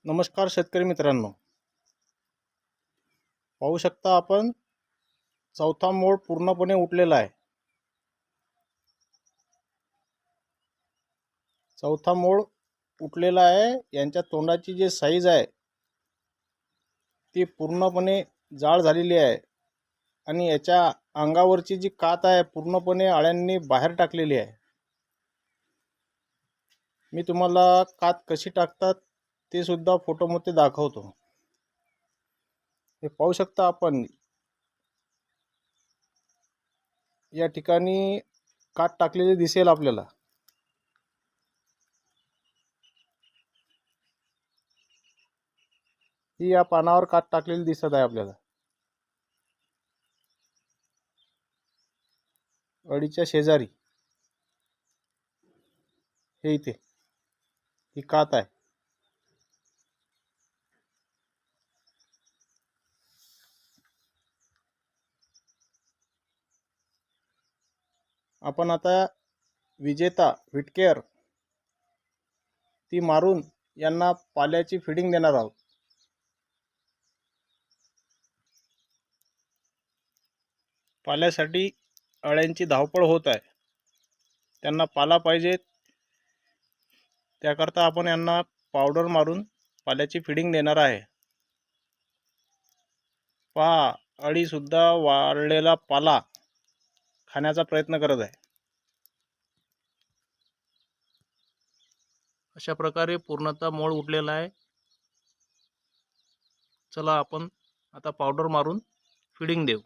नमस्कार शेतकरी मित्रांनो, पाहू शकता आपण चौथा मोड पूर्णपणे उठलेला आहे। चौथा मोड उठलेला आहे। यांच्या तोंडाची जी साईज आहे ती पूर्णपणे जाड झालेली आहे आणि याच्या अंगावरची जी कात आहे पूर्णपणे अळ्यांनी बाहेर टाकलेली आहे। मी तुम्हाला कात कशी टाकतात ते सुद्धा फोटोमध्ये दाखवतो। हे पाहू शकता आपण, या ठिकाणी कात टाकलेली दिसेल आपल्याला। ही या पानावर कात टाकलेली दिसत आहे आपल्याला। अळीच्या शेजारी हे इथे ही कात आहे। आपण आता विजेता व्हीटकेअर ती मारून यांना पाल्याची फीडिंग देणार आहोत। पाल्यासाठी अळ्यांची धावपळ होत आहे, त्यांना पाला पाहिजे, त्याकरता आपण यांना पावडर मारून पाल्याची फीडिंग देणार आहे। पहा, अळीसुद्धा वाळलेला पाला खाण्याचा प्रयत्न करत आहे। अशा प्रकारे पूर्णतः मोड उठलेला आहे। चला आपण आता पावडर मारून फीडिंग देऊ।